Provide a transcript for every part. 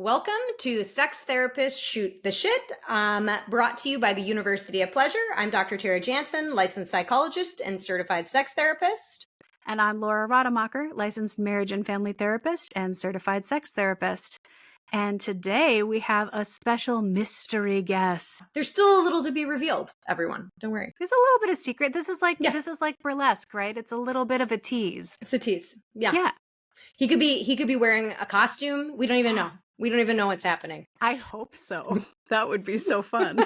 Welcome to Sex Therapists Shoot the Shit, brought to you by the University of Pleasure. I'm Dr. Tera Jansen, licensed psychologist and certified sex therapist. And I'm Laura Rademacher, licensed marriage and family therapist and certified sex therapist. And today we have a special mystery guest. There's still a little to be revealed, everyone. Don't worry. There's a little bit of secret. This is like burlesque, right? It's a little bit of a tease. It's a tease. Yeah. Yeah. He could be wearing a costume. We don't even know. We don't even know what's happening. I hope so. That would be so fun.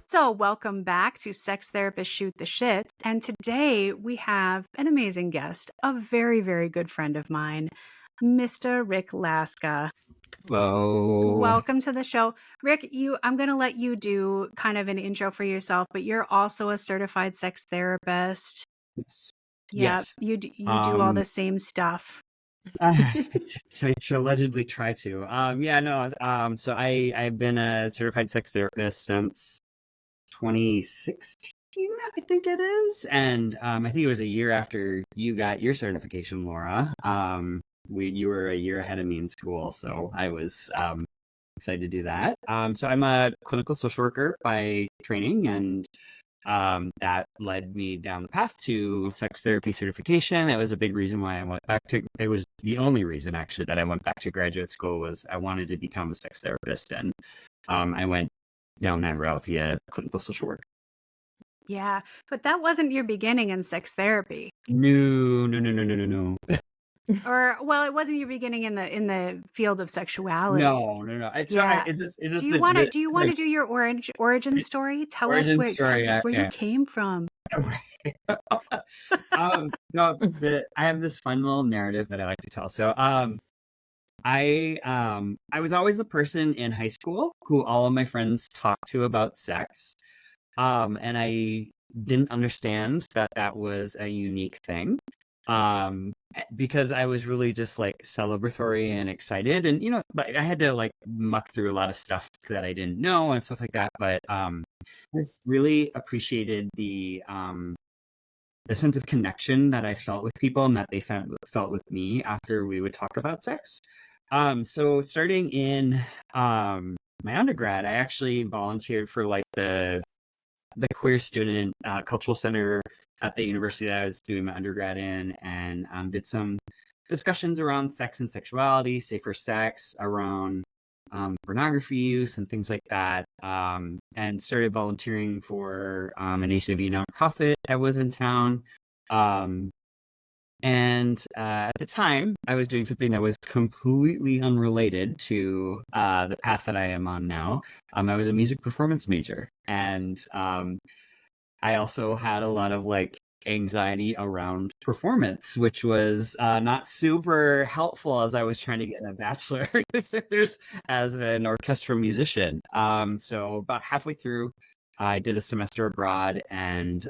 So welcome back to Sex Therapists Shoot the Shit. And today we have an amazing guest, a very, very good friend of mine, Mr. Rick Laska. Hello. Welcome to the show. Rick, I'm going to let you do kind of an intro for yourself, but you're also a certified sex therapist. Yes. Yeah, Yes. you do all the same stuff. So I should allegedly try to. So I've been a certified sex therapist since 2016, I think it is. And I think it was a year after you got your certification, Laura. You were a year ahead of me in school, so I was excited to do that. So I'm a clinical social worker by training, and that led me down the path to sex therapy certification. It was a big reason why I went back to. It was the only reason actually that I went back to graduate school was I wanted to become a sex therapist, and I went down that route via clinical social work. Yeah, but that wasn't your beginning in sex therapy. No. Or, well, it wasn't your beginning in the field of sexuality. No. Yeah. Do you want to do your origin story? Tell us where you came from. I have this fun little narrative that I like to tell. So, I was always the person in high school who all of my friends talked to about sex, and I didn't understand that was a unique thing. Because I was really just like celebratory and excited, and but I had to like muck through a lot of stuff that I didn't know and stuff like that. But I just really appreciated the sense of connection that I felt with people and that they felt with me after we would talk about sex. So starting in my undergrad, I actually volunteered for like the queer student cultural center at the university that I was doing my undergrad in, and did some discussions around sex and sexuality, safer sex, around pornography use and things like that, and started volunteering for an HIV nonprofit that was in town. And at the time, I was doing something that was completely unrelated to the path that I am on now. I was a music performance major, and I also had a lot of like anxiety around performance, which was not super helpful as I was trying to get a bachelor's as an orchestral musician. So about halfway through, I did a semester abroad and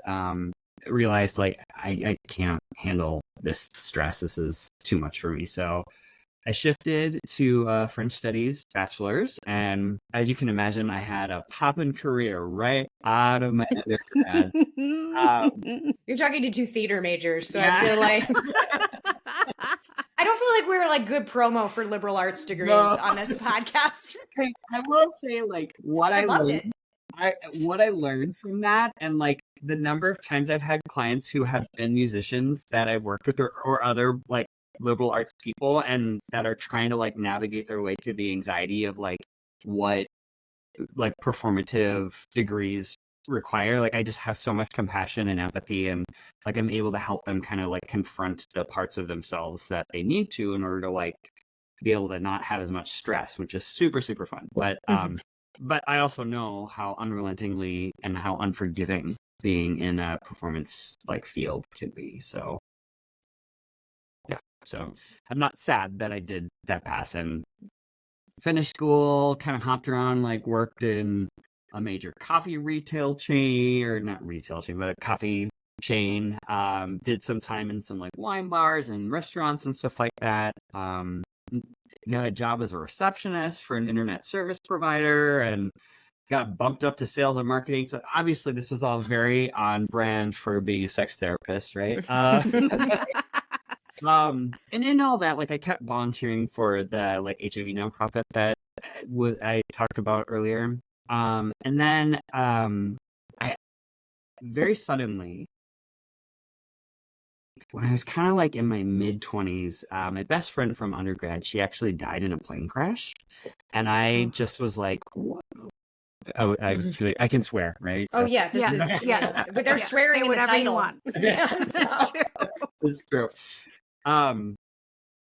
realized like I can't handle this stress. This is too much for me. So I shifted to French Studies bachelor's, and as you can imagine, I had a poppin' career right out of my undergrad. You're talking to two theater majors, so Yeah. I feel like I don't feel like we're like good promo for liberal arts degrees on this podcast. I will say, like, what I learned from that, and like the number of times I've had clients who have been musicians that I've worked with, or other like liberal arts people, and that are trying to like navigate their way through the anxiety of like what like performative degrees require. Like I just have so much compassion and empathy, and like I'm able to help them kind of like confront the parts of themselves that they need to in order to like be able to not have as much stress, which is super, super fun. But but I also know how unrelentingly and how unforgiving being in a performance like field can be. So yeah, so I'm not sad that I did that path and finished school, kind of hopped around, like worked in a major coffee retail chain, or not retail chain, but a coffee chain. Did some time in some like wine bars and restaurants and stuff like that. Got a job as a receptionist for an internet service provider, and got bumped up to sales and marketing. So obviously this was all very on brand for being a sex therapist, right? And in all that, like I kept volunteering for the like HIV nonprofit that I talked about earlier. And then I very suddenly, when I was kind of like in my mid-20s, my best friend from undergrad, she actually died in a plane crash. And I just was like, what? Oh, I can swear, right? Oh yeah, this Yes, is yes. but they're Yeah, swearing say in the whatever you title. want. That's true. It's true. And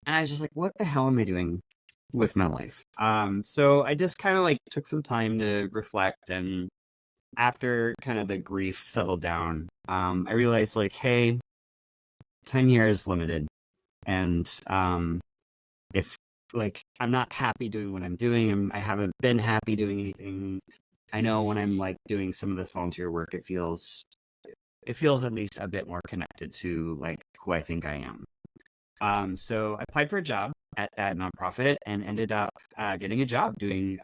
I was just like, what the hell am I doing with my life? So I just kind of like took some time to reflect, and after kind of the grief settled down, I realized like, hey, 10 years limited. And if like I'm not happy doing what I'm doing, and I haven't been happy doing anything, I know when I'm like doing some of this volunteer work, it feels at least a bit more connected to like who I think I am. So I applied for a job at that nonprofit and ended up getting a job doing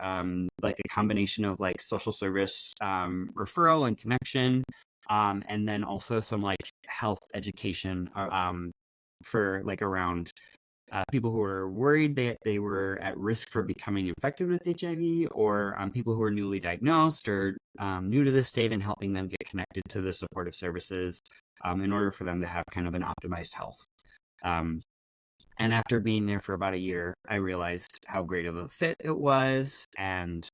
like a combination of like social service referral and connection, and then also some like health education for like around people who are worried that they were at risk for becoming infected with HIV, or people who are newly diagnosed or new to the state, and helping them get connected to the supportive services in order for them to have kind of an optimized health. And after being there for about a year, I realized how great of a fit it was, and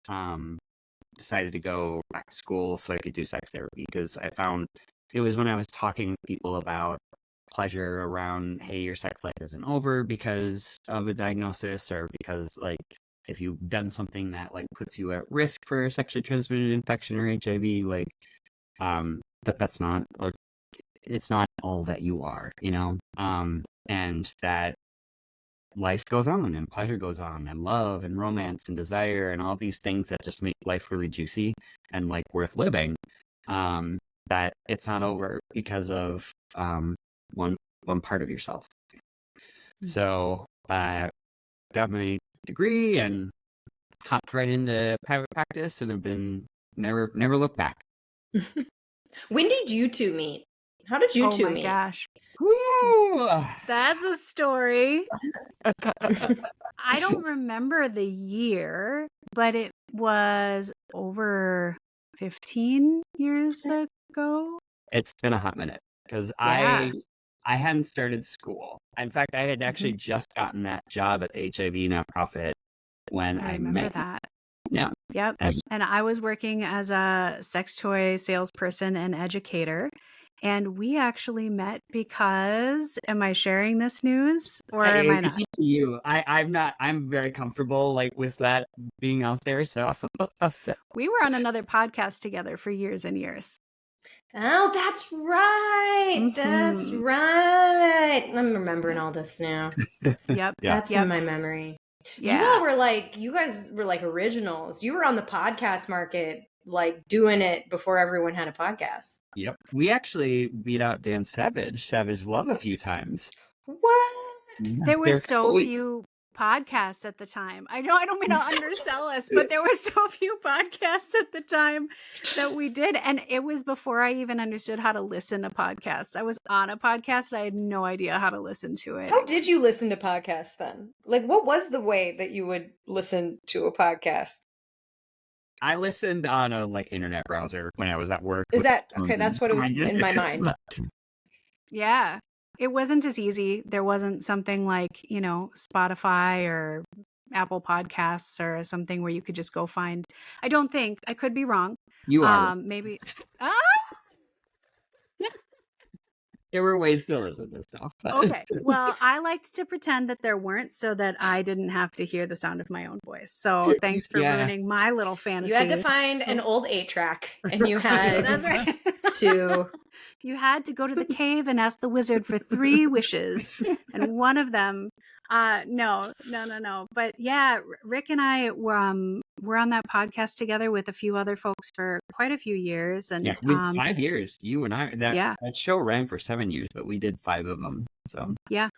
decided to go back to school so I could do sex therapy, because I found it was when I was talking with people about pleasure around, hey, your sex life isn't over because of a diagnosis, or because like if you've done something that like puts you at risk for a sexually transmitted infection or HIV, like that's not, like, it's not all that you are, you know, and that life goes on, and pleasure goes on, and love and romance and desire and all these things that just make life really juicy and like worth living, that it's not over because of one part of yourself. So I got my degree and hopped right into private practice, and have been never looked back. When did you two meet? How did you two meet? Oh my gosh. Woo! That's a story. I don't remember the year, but it was over 15 years ago. It's been a hot minute, because Yeah. I hadn't started school. In fact, I had actually just gotten that job at the HIV nonprofit when I I remember met. that. Yeah. Yep. And I was working as a sex toy salesperson and educator. And we actually met because, am I sharing this news or am I not? It's up to you. I'm very comfortable like with that being out there. So We were on another podcast together for years and years. Oh, that's right. That's right. I'm remembering all this now. Yep. That's in my memory. Yeah. You guys were like originals. You were on the podcast market, like doing it before everyone had a podcast. Yep. We actually beat out Dan Savage Love a few times. What? There were so few podcasts at the time. I don't mean to undersell us, but there were so few podcasts at the time that we did. And it was before I even understood how to listen to podcasts. I was on a podcast. I had no idea how to listen to it. How did you listen to podcasts then? Like, what was the way that you would listen to a podcast? I listened on a like internet browser when I was at work. Is that okay? That's what it was in my mind. Yeah. It wasn't as easy. There wasn't something like, Spotify or Apple Podcasts or something where you could just go find. I don't think. I could be wrong. You are. Maybe. There were ways to listen to stuff. Okay. Well, I liked to pretend that there weren't so that I didn't have to hear the sound of my own voice. So thanks for ruining my little fantasy. You had to find an old 8-track, and you had That's right. You had to go to the cave and ask the wizard for 3 wishes, and one of them no. But yeah, Rick and I were on that podcast together with a few other folks for quite a few years, and 5 years. You and I. That show ran for 7 years, but we did 5 of them. So yeah.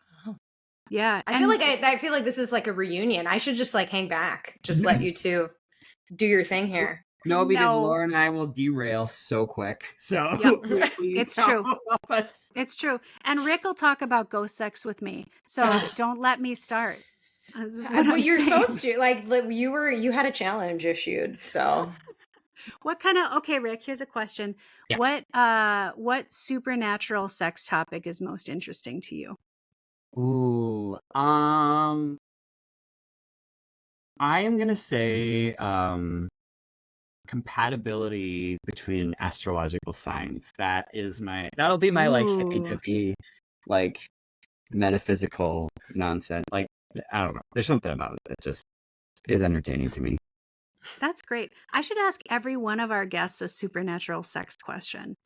I feel like this is like a reunion. I should just like hang back, just let you two do your thing here. No, because No. Laura and I will derail so quick. So Yep. please It's true. help us. It's true. And Rick will talk about ghost sex with me. So don't let me start. This is what But I'm you're saying. supposed to. Like, you had a challenge issued, so. What kind of, okay, Rick, here's a question. Yeah. What supernatural sex topic is most interesting to you? Ooh, I am gonna say compatibility between astrological signs. That'll be my like hippy Ooh. dippy, like metaphysical nonsense. Like I don't know. There's something about it that just is entertaining to me. That's great. I should ask every one of our guests a supernatural sex question.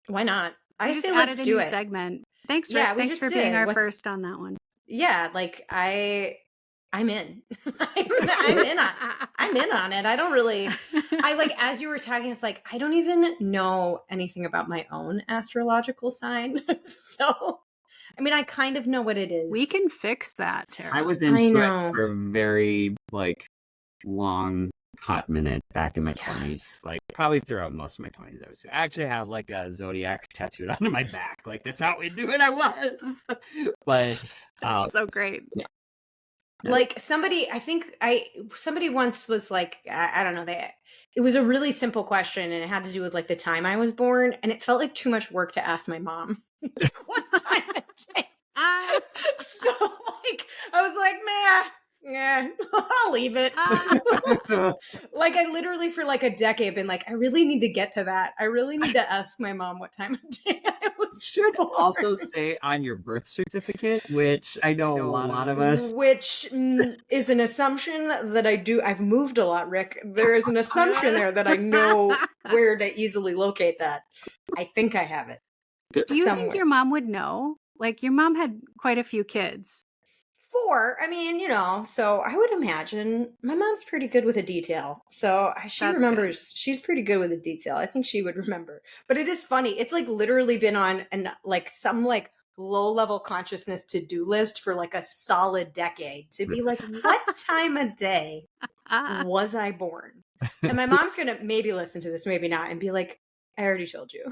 Why not? We I just say added let's a do new it. segment. Thanks, Yeah, Rick. we Thanks just for did. being our first on that one. Yeah, like I'm in. I'm in on it. I don't really. I like as you were talking, it's like I don't even know anything about my own astrological sign. So, I mean, I kind of know what it is. We can fix that, Tara. I was I into know. it for a very like long hot minute back in my 20s, like probably throughout most of my 20s. I actually have like a zodiac tattooed onto my back, like that's how into it I was. But That's so great. Yeah. Like somebody once was like, I don't know, it was a really simple question and it had to do with like the time I was born, and it felt like too much work to ask my mom. What time of day? So like I was like, yeah, I'll leave it. Like I literally for like a decade been like, I really need to get to that. I really need to ask my mom what time of day I was. Should also say on your birth certificate, which I know a lot of us. Which is an assumption that I do. I've moved a lot, Rick. There is an assumption there that I know where to easily locate that. I think I have it. Do you somewhere. think your mom would know? Like your mom had quite a few kids. 4. I mean, so I would imagine my mom's pretty good with a detail. So she That's remembers. She's pretty good with a detail. I think she would remember. But it is funny. It's like literally been on some low level consciousness to-do list for like a solid decade to be like, what time of day was I born? And my mom's going to maybe listen to this, maybe not, and be like, I already told you.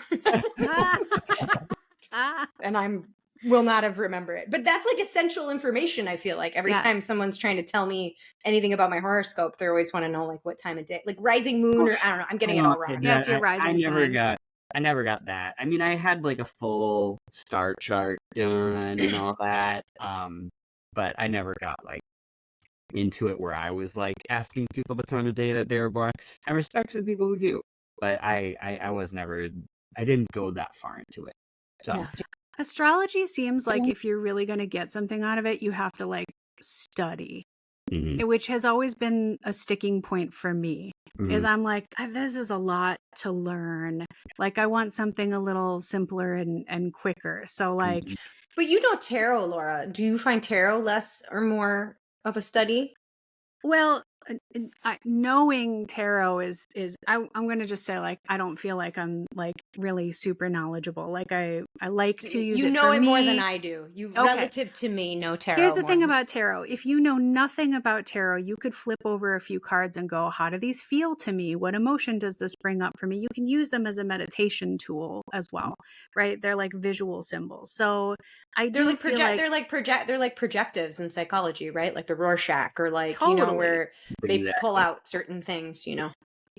And will not have remembered it. But that's like essential information, I feel like. Every time someone's trying to tell me anything about my horoscope, they always want to know like what time of day, like rising moon, or I don't know. I'm getting it all wrong. Yeah, it's your rising sign. I never got that. I mean, I had like a full star chart done and all that. But I never got like into it where I was like asking people the time of day that they were born. I respect some people who do, but I was never. I didn't go that far into it. So. Yeah. Astrology seems like if you're really going to get something out of it, you have to like study, which has always been a sticking point for me. Is I'm like, this is a lot to learn. Like I want something a little simpler and quicker. So like, but you know tarot, Laura. Do you find tarot less or more of a study? Well, knowing tarot is I'm going to just say like I don't feel like I'm like really super knowledgeable. Like I like to use it. You know for it me. more than I do. You relative to me know tarot. Here's the thing about tarot. If you know nothing about tarot, you could flip over a few cards and go, how do these feel to me? What emotion does this bring up for me? You can use them as a meditation tool as well, right? They're like visual symbols. So they're like projectives in psychology, right? Like the Rorschach, or like totally. Where they pull out certain things,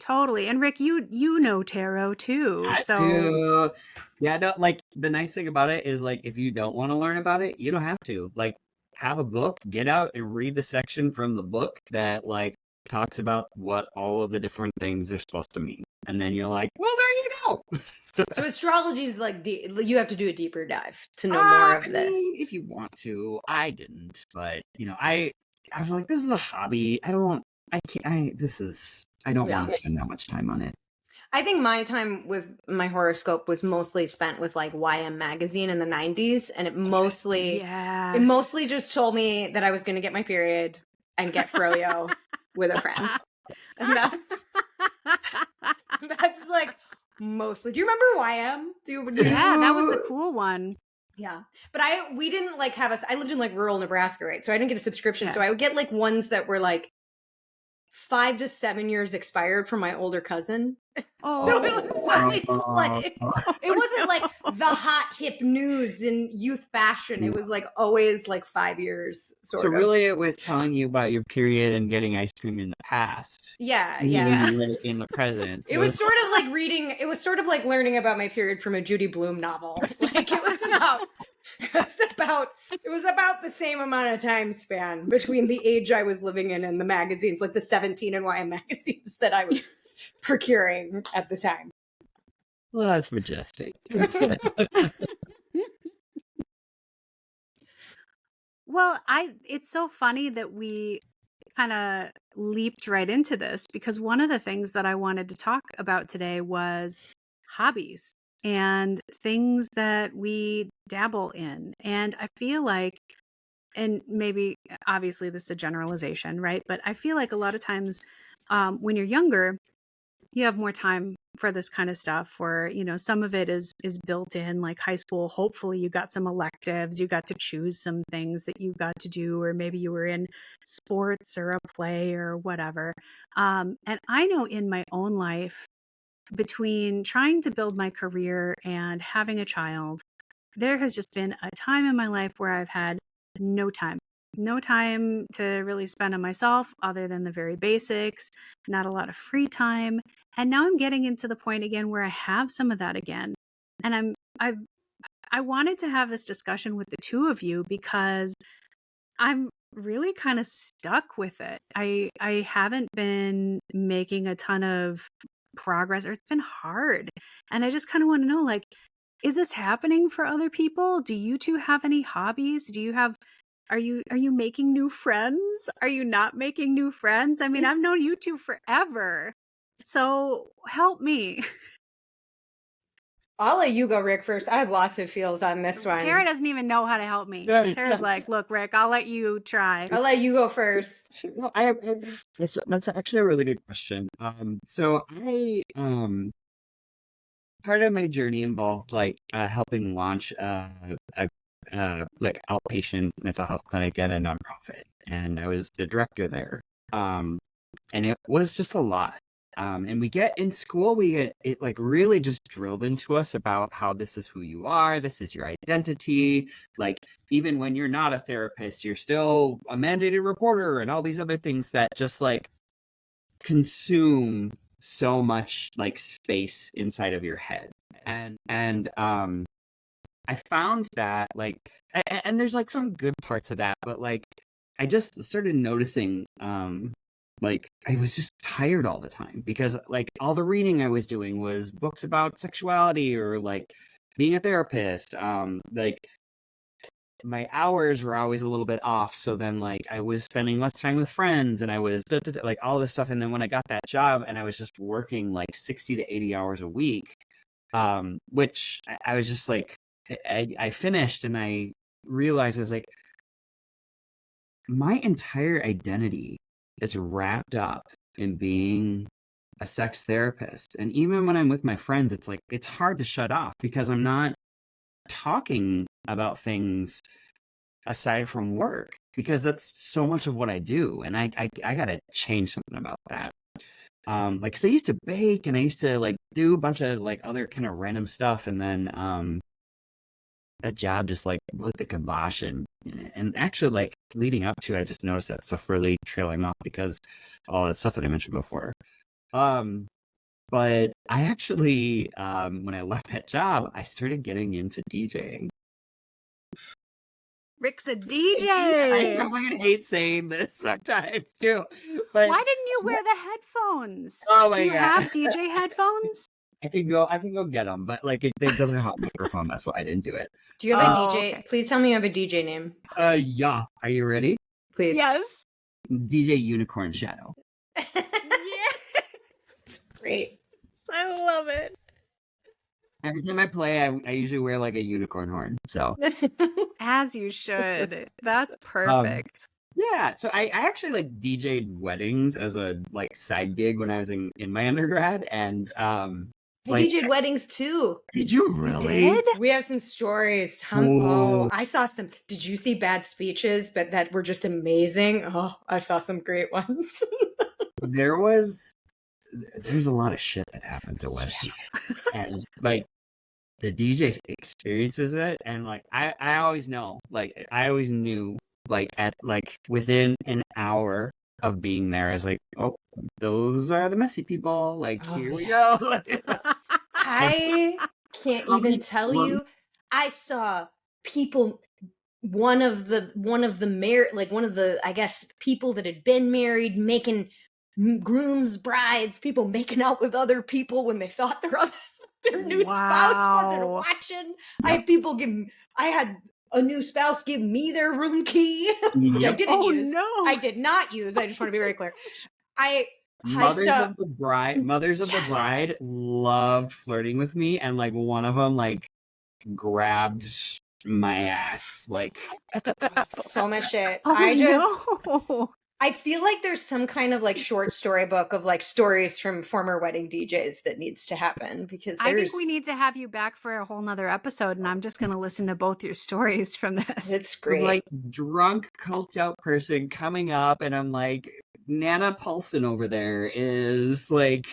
Totally. And Rick, you know tarot too. So yeah, no, like the nice thing about it is like if you don't want to learn about it, you don't have to. Like have a book, get out and read the section from the book that like talks about what all of the different things are supposed to mean. And then you're like, well, there you go. So astrology is like you have to do a deeper dive to know more of that. If you want to. I didn't, but I was like, this is a hobby. I don't want to spend that much time on it. I think my time with my horoscope was mostly spent with like YM magazine in the 90s, and it mostly just told me that I was going to get my period and get froyo with a friend. And that's like mostly. Do you remember YM? That was the cool one. Yeah. But we didn't like have I lived in like rural Nebraska, right? So I didn't get a subscription. So I would get like ones that were like 5 to 7 years expired from my older cousin. Oh, So it was always like, it wasn't no. like the hot hip news in youth fashion. It was like always like 5 years sort So of. really it was telling you about your period and getting ice cream in the past. Yeah, And yeah. even in the present. So It was sort of like reading, it was sort of like learning about my period from a Judy Blume novel. Like it was about the same amount of time span between the age I was living in and the magazines, like the 17 and YM magazines that I was procuring at the time. Well, that's majestic. Well, it's so funny that we kind of leaped right into this, because one of the things that I wanted to talk about today was hobbies and things that we dabble in. And I feel like, and maybe obviously this is a generalization, right? But I feel like a lot of times when you're younger, you have more time for this kind of stuff, or some of it is built in, like high school. Hopefully you got some electives, you got to choose some things that you got to do, or maybe you were in sports or a play or whatever. And I know in my own life, between trying to build my career and having a child, there has just been a time in my life where I've had no time to really spend on myself other than the very basics, not a lot of free time. And now I'm getting into the point again where I have some of that again. And I wanted to have this discussion with the two of you, because I'm really kind of stuck with it. I haven't been making a ton of progress, or it's been hard. And I just kind of want to know, like, is this happening for other people? Do you two have any hobbies? Are you making new friends? Are you not making new friends? I mean, I've known you two forever. So help me. I'll let you go, Rick, first. I have lots of feels on this one. Tara doesn't even know how to help me. Yeah. Tara's like, look, Rick, I'll let you try. I'll let you go first. No, that's actually a really good question. So I part of my journey involved like helping launch a like outpatient mental health clinic at a nonprofit, and I was the director there. And it was just a lot. And we get in school, it like really just drilled into us about how this is who you are, this is your identity. Like, even when you're not a therapist, you're still a mandated reporter, and all these other things that just like consume so much like space inside of your head. And I found that like, and there's like some good parts of that, but like I just started noticing like I was just tired all the time, because like all the reading I was doing was books about sexuality or like being a therapist. Like my hours were always a little bit off, so then like I was spending less time with friends, and I was like all this stuff. And then when I got that job and I was just working like 60 to 80 hours a week, which I was just like, I finished and I realized I was like, my entire identity is wrapped up in being a sex therapist. And even when I'm with my friends, it's like, it's hard to shut off, because I'm not talking about things aside from work, because that's so much of what I do. And I gotta change something about that. Like, 'cause I used to bake, and I used to like do a bunch of like other kind of random stuff, and then that job just like lit the kibosh. And actually, like leading up to it, I just noticed that stuff really trailing off because all that stuff that I mentioned before. But I actually, when I left that job, I started getting into DJing. Rick's a DJ. I fucking hate saying this sometimes too. But why didn't you wear the headphones? Oh my Do you God. have DJ headphones? I can go get them, but like it doesn't have a microphone. That's why I didn't do it. Do you have a DJ? Okay. Please tell me you have a DJ name. Yeah. Are you ready? Please. Yes. DJ Unicorn Shadow. Yeah. It's great. I love it. Every time I play, I usually wear like a unicorn horn. So As you should. That's perfect. yeah, so I actually like DJed weddings as a like side gig when I was in my undergrad, and I like, DJed weddings too. did you really? Did? We have some stories. I saw some. Did you see bad speeches, but that were just amazing? Oh, I saw some great ones. there's a lot of shit that happens at weddings, and like the DJ experiences it, and like I always know, like I always knew, like at like within an hour of being there, I was like, oh, those are the messy people. Like here we go. I can't even tell you. I saw people. One of the I guess people that had been married making grooms, brides, people making out with other people when they thought their new spouse wasn't watching. Yep. I had a new spouse give me their room key, which I didn't use. No. I did not use. I just want to be very clear. Mothers of the bride loved flirting with me, and like one of them like grabbed my ass, like so much shit. No. I feel like there's some kind of like short story book of like stories from former wedding DJs that needs to happen, because I think we need to have you back for a whole nother episode, and I'm just going to listen to both your stories from this. It's great. Like drunk, coked out person coming up, and I'm like, Nana Paulson over there is like,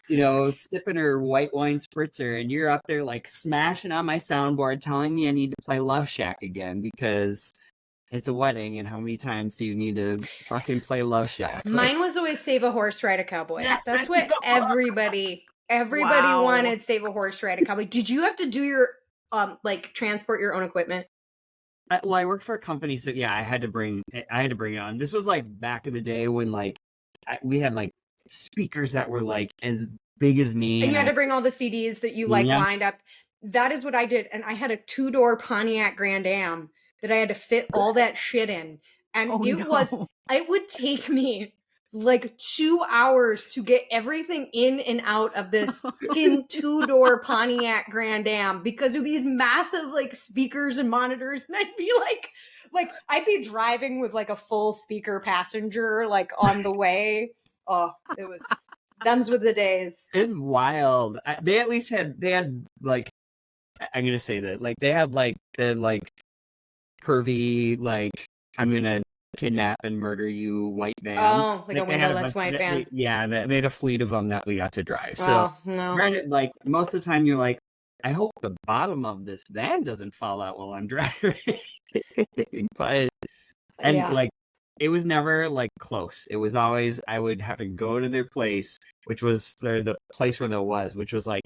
you know, sipping her white wine spritzer, and you're up there like smashing on my soundboard telling me I need to play Love Shack again because it's a wedding, and how many times do you need to fucking play Love Shack? Mine was always Save a Horse, Ride a Cowboy. Yeah, that's what everybody wanted, Save a Horse, Ride a Cowboy. Did you have to do your like transport your own equipment? Well, I worked for a company, so yeah, I had to bring it on. This was like back in the day when like we had like speakers that were like as big as me, and you had to bring all the CDs that you like lined up. That is what I did, and I had a 2-door Pontiac Grand Am that I had to fit all that shit in, and it would take me like 2 hours to get everything in and out of this fucking 2-door Pontiac Grand Am because of these massive like speakers and monitors, and I'd be like I'd be driving with like a full speaker passenger like on the way. Oh, it was them's with the days. It's wild. They had like, I'm gonna say that, like they had like the like curvy like I'm gonna kidnap and murder you white vans. Oh, like a windowless white van. Yeah, they had a fleet of them that we got to drive. So oh, no. Granted, like most of the time you're like, I hope the bottom of this van doesn't fall out while I'm driving. But like it was never like close. It was always I would have to go to their place, which was the place where which was like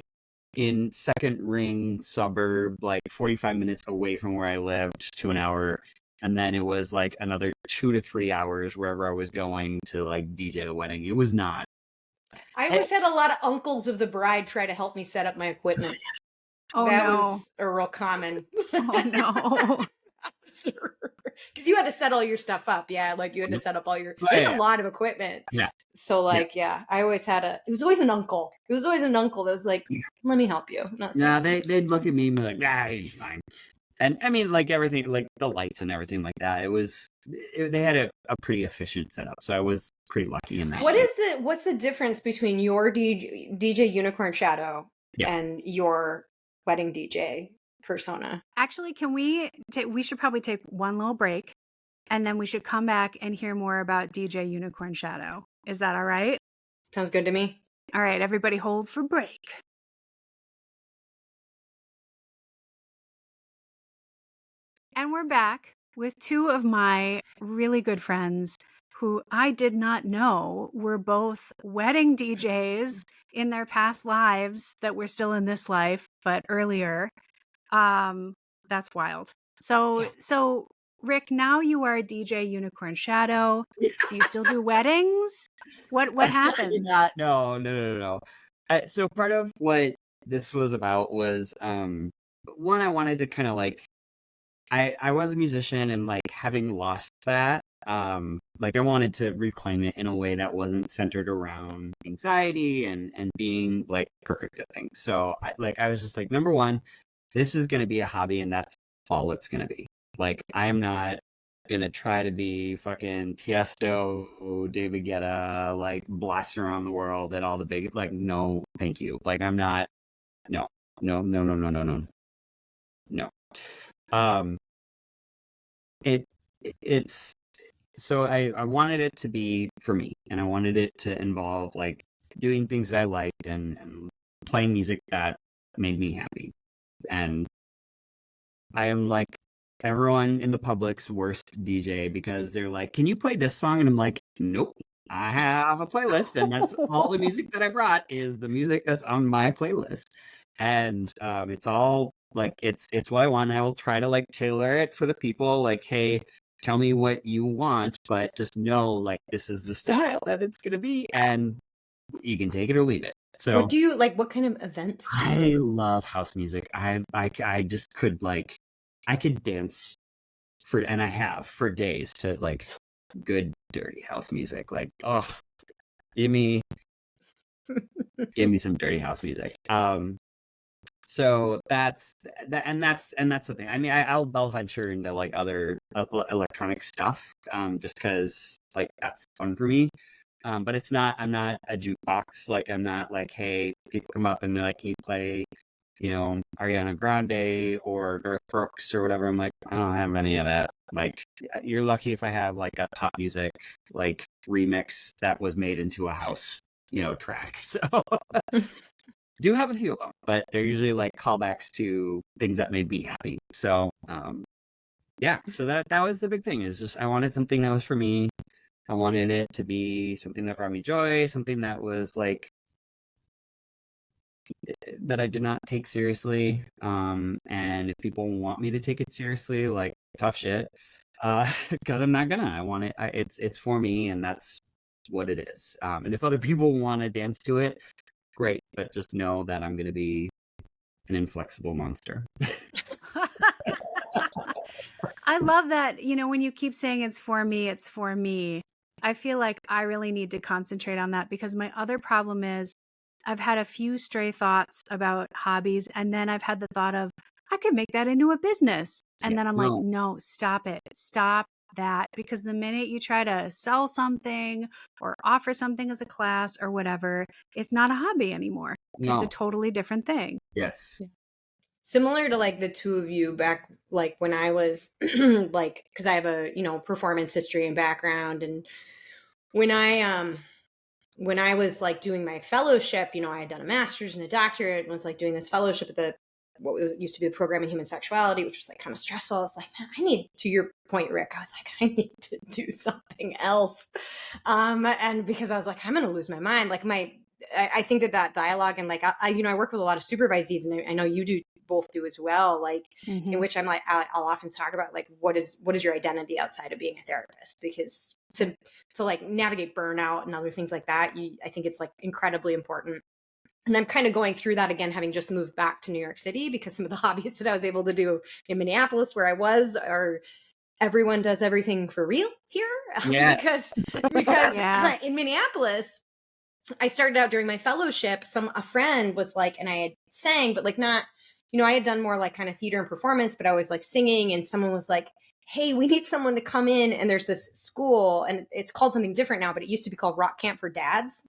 in second ring suburb, like 45 minutes away from where I lived to an hour. And then it was like another 2 to 3 hours wherever I was going to like DJ the wedding. It was not. I always had a lot of uncles of the bride try to help me set up my equipment. That was a real common. Oh no. Because you had to set all your stuff up. Yeah. Like you had to set up all your, it's a lot of equipment. Yeah. So like, I always had it was always an uncle. It was always an uncle that was like, let me help you. They'd look at me and be like, he's fine. And I mean, like everything, like the lights and everything like that. They had a pretty efficient setup. So I was pretty lucky in that. What's the difference between your DJ Unicorn Shadow and your wedding DJ persona? Actually, can we should probably take one little break, and then we should come back and hear more about DJ Unicorn Shadow. Is that all right? Sounds good to me. All right, everybody hold for break. And we're back with two of my really good friends who I did not know were both wedding DJs in their past lives that were still in this life, but earlier. That's wild. So Rick, now you are a DJ Unicorn Shadow. Do you still do weddings? What happens? No. So part of what this was about was one, I wanted to kind of like I was a musician, and like having lost that, like I wanted to reclaim it in a way that wasn't centered around anxiety and being like perfect at things. So I was just like, number one, this is going to be a hobby, and that's all it's going to be. Like, I'm not going to try to be fucking Tiesto, David Guetta, like blast around the world at all the big, like, no, thank you. Like, I'm not, no. It's so I wanted it to be for me, and I wanted it to involve like doing things that I liked and playing music that made me happy. And I am like everyone in the public's worst DJ because they're like, "Can you play this song?" And I'm like, "Nope. I have a playlist, and that's all the music that I brought is the music that's on my playlist." And it's all like it's what I want. I will try to like tailor it for the people. Like, hey, tell me what you want, but just know like this is the style that it's gonna be, and you can take it or leave it. So What do you like? What kind of events? I love house music. I just could like I could dance for, and I have for days to like good dirty house music. Like, oh, give me some dirty house music. So that's that, and that's the thing. I mean, I'll venture into like other electronic stuff, just because like that's fun for me. But it's not. I'm not a jukebox. Like I'm not like, hey, people come up and they're like, "Can you play, Ariana Grande or Garth Brooks or whatever?" I'm like, I don't have any of that. Like, you're lucky if I have like a pop music like remix that was made into a house, track. So do have a few of them, but they're usually like callbacks to things that made me happy. So yeah, so that was the big thing, is just I wanted something that was for me. I wanted it to be something that brought me joy, something that was like that I did not take seriously. And if people want me to take it seriously, like tough shit, because I'm not gonna. I want it. It's for me, and that's what it is. And if other people want to dance to it, great. But just know that I'm gonna be an inflexible monster. I love that, when you keep saying it's for me, it's for me. I feel like I really need to concentrate on that, because my other problem is I've had a few stray thoughts about hobbies, and then I've had the thought of, I could make that into a business. And then I'm like, no, stop it. Stop that. Because the minute you try to sell something or offer something as a class or whatever, it's not a hobby anymore. No. It's a totally different thing. Yes. Similar to like the two of you back, like when I was like, because I have a performance history and background, and when I was like doing my fellowship, I had done a master's and a doctorate, and was like doing this fellowship at the used to be the program in human sexuality, which was like kind of stressful. I was like, man, I need, to your point, Rick, I was like, I need to do something else. And because I was like, I'm going to lose my mind. Like I think that dialogue, and like, I work with a lot of supervisees, and I know you do both do as well, like in which I'm like, I'll often talk about like, what is your identity outside of being a therapist? Because to like navigate burnout and other things like that, I think it's like incredibly important. And I'm kind of going through that again, having just moved back to New York City, because some of the hobbies that I was able to do in Minneapolis, where I was, are everyone does everything for real here. Yeah. because Yeah. In Minneapolis, I started out during my fellowship. A friend was like, and I had sang, but like not, I had done more like kind of theater and performance, but I was like singing, and someone was like, hey, we need someone to come in. And there's this school, and it's called something different now, but it used to be called Rock Camp for Dads.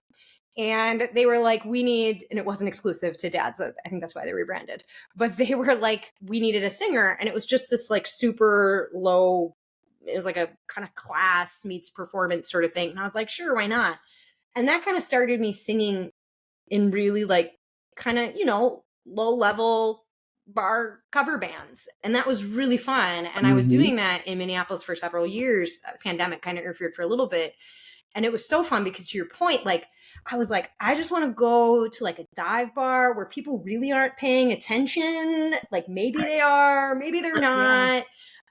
And they were like, we need, and it wasn't exclusive to dads. I think that's why they rebranded, but they were like, we needed a singer. And it was just this like super low, it was like a kind of class meets performance sort of thing. And I was like, sure, why not? And that kind of started me singing in really like kind of, low level bar cover bands. And that was really fun. And I was doing that in Minneapolis for several years. The pandemic kind of interfered for a little bit. And it was so fun because, to your point, like, I was like, I just want to go to like a dive bar where people really aren't paying attention. Like maybe they are, maybe they're not. Yeah.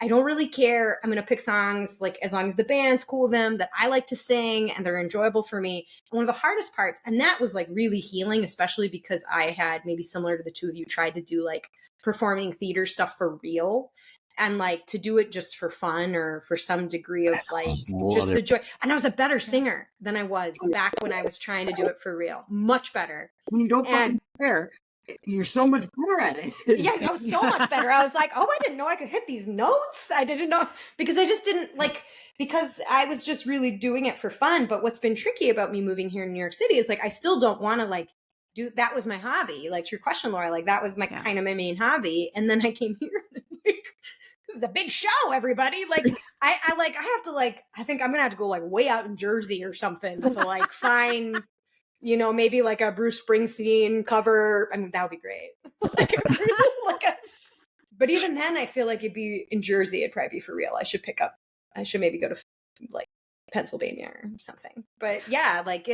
I don't really care. I'm going to pick songs, like as long as the band's cool with them, that I like to sing and they're enjoyable for me. And one of the hardest parts, and that was like really healing, especially because I had, maybe similar to the two of you, tried to do like performing theater stuff for real. And like to do it just for fun or for some degree of like just the joy. And I was a better singer than I was back when I was trying to do it for real. Much better. When you don't fucking care, you're so much better at it. Yeah, I was so much better. I was like, oh, I didn't know I could hit these notes. I didn't know, because I just didn't like, because I was just really doing it for fun. But what's been tricky about me moving here in New York City is like, I still don't want to like that was my hobby. Like to your question, Laura, like that was my kind of my main hobby. And then I came here and like, this is a big show, everybody. Like, I think I'm going to have to go like way out in Jersey or something to like find, you know, maybe like a Bruce Springsteen cover. I mean, that would be great. But even then I feel like it'd be in Jersey. It'd probably be for real. I should maybe go to like Pennsylvania or something. But yeah, like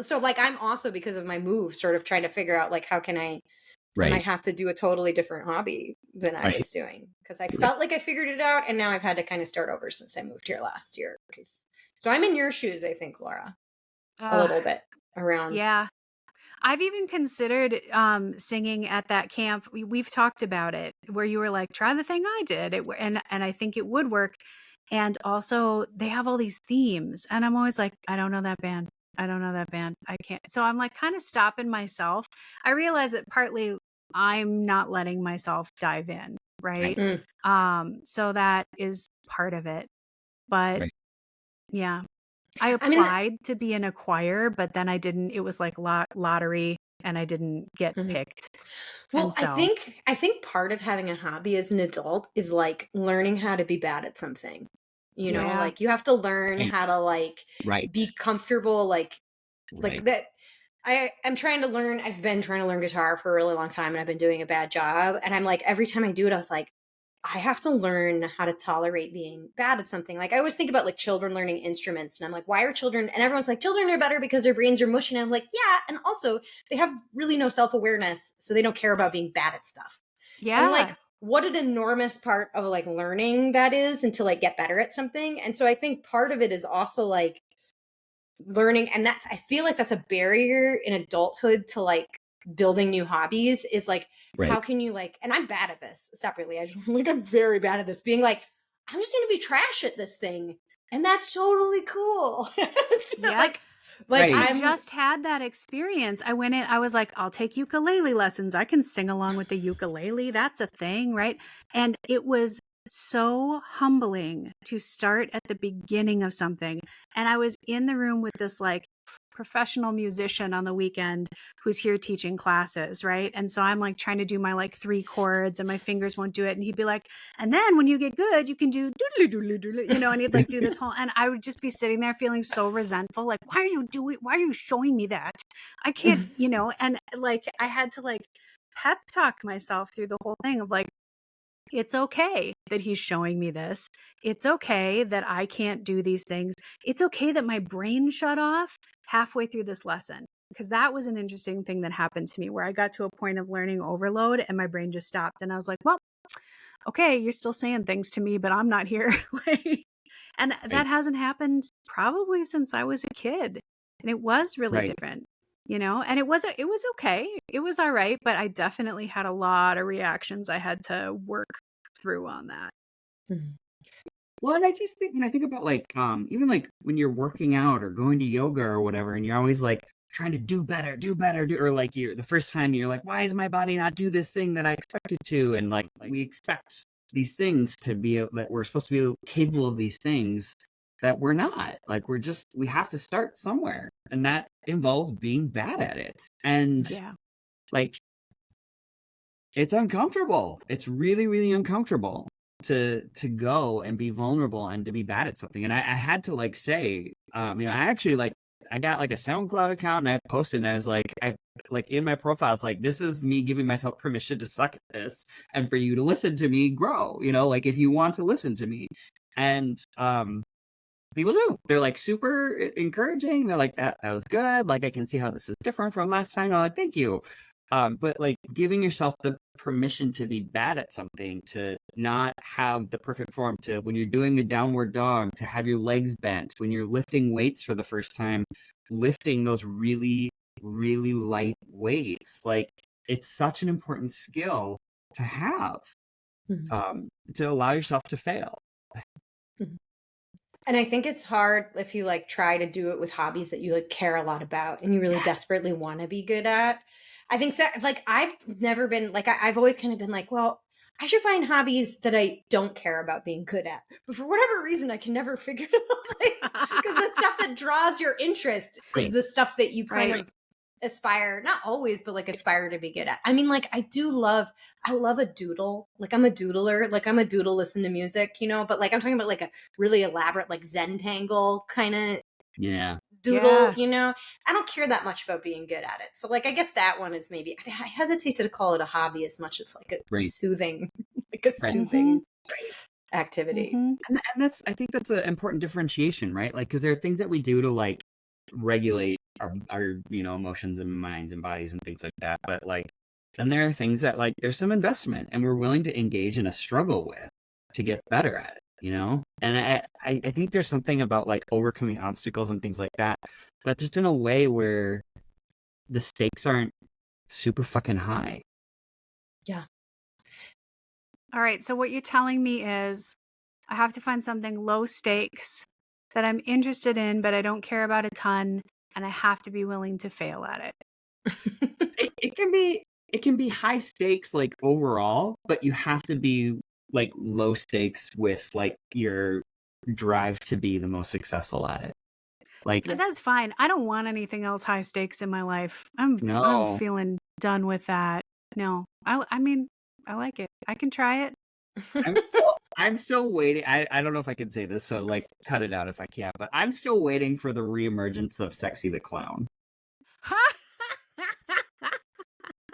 so like I'm also, because of my move, sort of trying to figure out like how can I might have to do a totally different hobby than I was doing, because I felt like I figured it out, and now I've had to kind of start over since I moved here last year. So I'm in your shoes, I think, Laura, a little bit around. Yeah. I've even considered singing at that camp. We've talked about it, where you were like, try the thing I did. And I think it would work. And also they have all these themes, and I'm always like, I don't know that band. I don't know that band. I can't. So I'm like kind of stopping myself. I realize that partly I'm not letting myself dive in. Right. So that is part of it. But yeah, I applied to be in a choir, but then I didn't. It was like lottery, and I didn't get picked. Well, so, I think part of having a hobby as an adult is like learning how to be bad at something. You know, like you have to learn how to like be comfortable, like that. I'm trying to learn. I've been trying to learn guitar for a really long time, and I've been doing a bad job. And I'm like, every time I do it, I was like, I have to learn how to tolerate being bad at something. Like I always think about like children learning instruments, and I'm like, why are children? And everyone's like, children are better because their brains are mush. And I'm like, yeah. And also they have really no self-awareness, so they don't care about being bad at stuff. Yeah. And like, what an enormous part of like learning that is, and to like get better at something. And so I think part of it is also like learning. And I feel like that's a barrier in adulthood to like building new hobbies, is like, how can you like, and I'm bad at this separately. I'm very bad at this, being like, I'm just going to be trash at this thing. And that's totally cool. I just had that experience. I went in, I was like, I'll take ukulele lessons. I can sing along with the ukulele. That's a thing, right? And it was so humbling to start at the beginning of something. And I was in the room with this like professional musician on the weekend who's here teaching classes, right? And so I'm like trying to do my like 3 chords, and my fingers won't do it. And he'd be like, and then when you get good, you can do doodly doodly doodly, you know, and he'd like do this whole, and I would just be sitting there feeling so resentful. Like, why are you showing me that? I can't, you know, and like, I had to like pep talk myself through the whole thing of like, it's okay that he's showing me this. It's okay that I can't do these things. It's okay that my brain shut off halfway through this lesson. Because that was an interesting thing that happened to me, where I got to a point of learning overload and my brain just stopped. And I was like, well, okay, you're still saying things to me, but I'm not here. And that hasn't happened probably since I was a kid. And it was really different. You know, and it was okay. It was all right. But I definitely had a lot of reactions I had to work through on that. Well, and I just think, when I think about like, even like when you're working out or going to yoga or whatever, and you're always like trying to do better, or like the first time you're like, why does my body not do this thing that I expected to? And like we expect these things to be, that we're supposed to be capable of these things that we're not. Like we have to start somewhere, and that involves being bad at it. And like, it's uncomfortable. It's really, really uncomfortable to go and be vulnerable and to be bad at something. And I had to like say, you know, I got like a SoundCloud account, and I posted, and I was like, in my profile, it's like, this is me giving myself permission to suck at this, and for you to listen to me grow, you know, like if you want to listen to me. And people do. They're like super encouraging. They're like, that was good. Like, I can see how this is different from last time. I'm like, thank you. But like giving yourself the permission to be bad at something, to not have the perfect form, to when you're doing the downward dog, to have your legs bent, when you're lifting weights for the first time, lifting those really, really light weights. Like, it's such an important skill to have, to allow yourself to fail. And I think it's hard if you like try to do it with hobbies that you like care a lot about and you really desperately want to be good at. I think like I've never been like, I've always kind of been like, well, I should find hobbies that I don't care about being good at. But for whatever reason, I can never figure it out. Like, because the stuff that draws your interest is the stuff that you kind of aspire, not always, but like aspire to be good at. I mean, like I I love a doodle. Like I'm a doodler. Like I'm a doodle, listen to music, you know, but like I'm talking about like a really elaborate, like Zentangle kind of doodle, you know. I don't care that much about being good at it. So like I guess that one is maybe, I hesitate to call it a hobby as much as like a soothing, like a soothing activity. And that's, I think that's an important differentiation, right? Like, because there are things that we do to like regulate our you know, emotions and minds and bodies and things like that, but like then there are things that like there's some investment and we're willing to engage in a struggle with to get better at it, you know. And I think there's something about like overcoming obstacles and things like that, but just in a way where the stakes aren't super fucking high. Yeah. All right, so what you're telling me is I have to find something low stakes that I'm interested in, but I don't care about a ton, and I have to be willing to fail at it. It can be high stakes like overall, but you have to be like low stakes with like your drive to be the most successful at it. Like that's fine. I don't want anything else high stakes in my life. I'm feeling done with that. No, I mean, I like it. I can try it. I'm still waiting. I don't know if I can say this, so like cut it out if I can. But I'm still waiting for the reemergence of Sexy the Clown.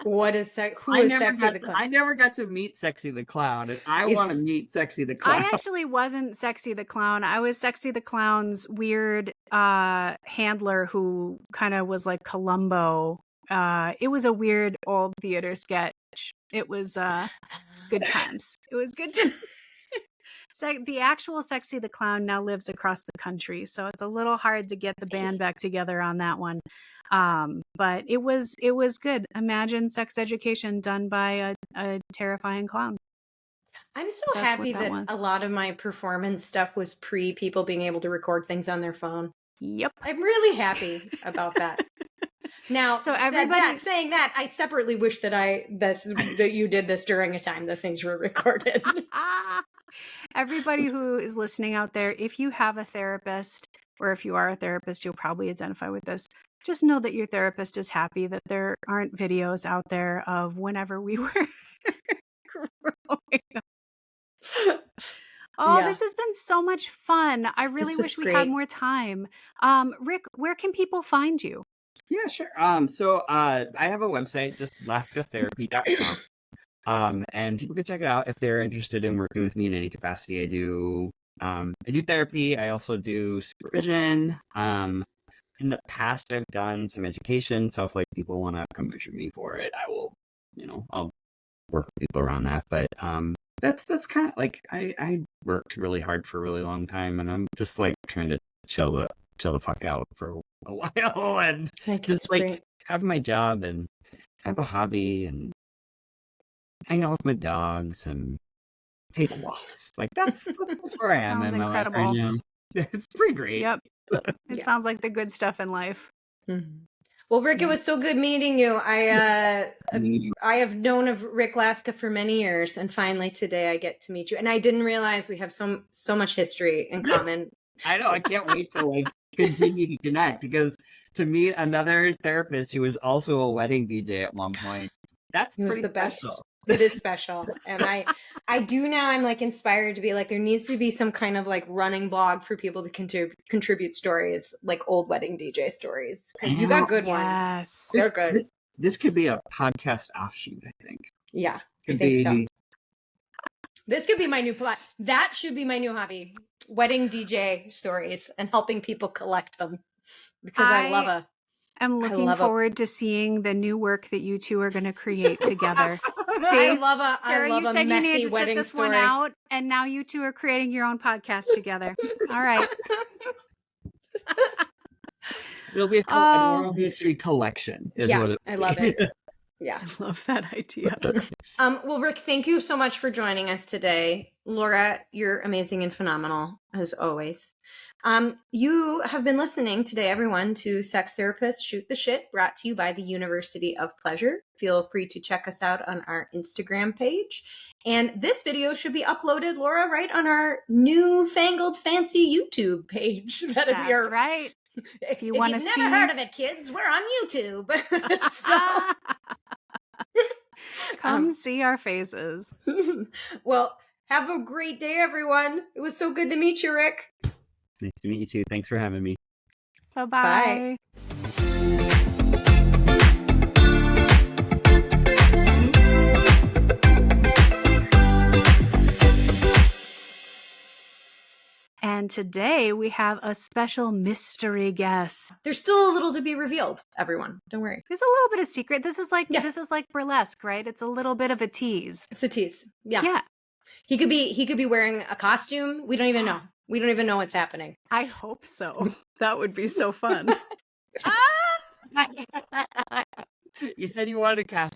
What is Who is Sexy the Clown? I never got to meet Sexy the Clown, and I want to meet Sexy the Clown. I actually wasn't Sexy the Clown. I was Sexy the Clown's weird handler who kind of was like Columbo. It was a weird old theater sketch. It was good times. It was good times. The actual Sexy the Clown now lives across the country, so it's a little hard to get the band back together on that one. But it was good. Imagine sex education done by a terrifying clown. I'm so happy that a lot of my performance stuff was pre people being able to record things on their phone. Yep. I'm really happy about that. Now, so everybody saying that, I separately wish that you did this during a time that things were recorded. Everybody who is listening out there, if you have a therapist, or if you are a therapist, you'll probably identify with this. Just know that your therapist is happy that there aren't videos out there of whenever we were growing up. Oh, this has been so much fun. I really wish we had more time. Rick, where can people find you? Yeah, sure. So I have a website, just laskatherapy.com. And people can check it out if they're interested in working with me in any capacity. I do therapy. I also do supervision. In the past, I've done some education. So if like people want to commission me for it, I will, you know, I'll work with people around that. But that's kind of like I worked really hard for a really long time, and I'm just like trying to chill the fuck out for a while and just like have my job and have a hobby and hang out with my dogs and take walks. Like that's where I am in my life right now. It's pretty great. Yep. It sounds like the good stuff in life. Mm-hmm. Well, Rick, it was so good meeting you. I have known of Rick Laska for many years, and finally today I get to meet you. And I didn't realize we have so much history in common. I know. I can't wait to like continue to connect, because to meet another therapist who was also a wedding DJ at one point, that's pretty special. Best. It is special. And I do now, I'm like inspired to be like, there needs to be some kind of like running blog for people to contribute stories, like old wedding DJ stories. Because you got good ones. They're good. This could be a podcast offshoot, I think. Yeah, I think so. This could be my new plot. That should be my new hobby. Wedding DJ stories and helping people collect them. Because I'm looking forward to seeing the new work that you two are going to create together. See, I love Tera, a you said messy you needed to wedding sit this story. one out, and now you two are creating your own podcast together. All right. It'll be an oral history collection. I love it. Yeah. I love that idea. Well, Rick, thank you so much for joining us today. Laura, you're amazing and phenomenal, as always. You have been listening today, everyone, to Sex Therapists Shoot the Shit, brought to you by the University of Pleasure. Feel free to check us out on our Instagram page. And this video should be uploaded, Laura, right on our newfangled fancy YouTube page. That's right. If you've never heard of it, kids, we're on YouTube. Come see our faces. Well, have a great day, everyone. It was so good to meet you, Rick. Nice to meet you too. Thanks for having me. Bye-bye. Bye. And today we have a special mystery guest. There's still a little to be revealed, everyone. Don't worry. There's a little bit of secret. This is like Yeah. burlesque, right? It's a little bit of a tease. It's a tease. Yeah. Yeah. He could be wearing a costume. We don't even know. We don't even know what's happening. I hope so. That would be so fun. You said you wanted a cast.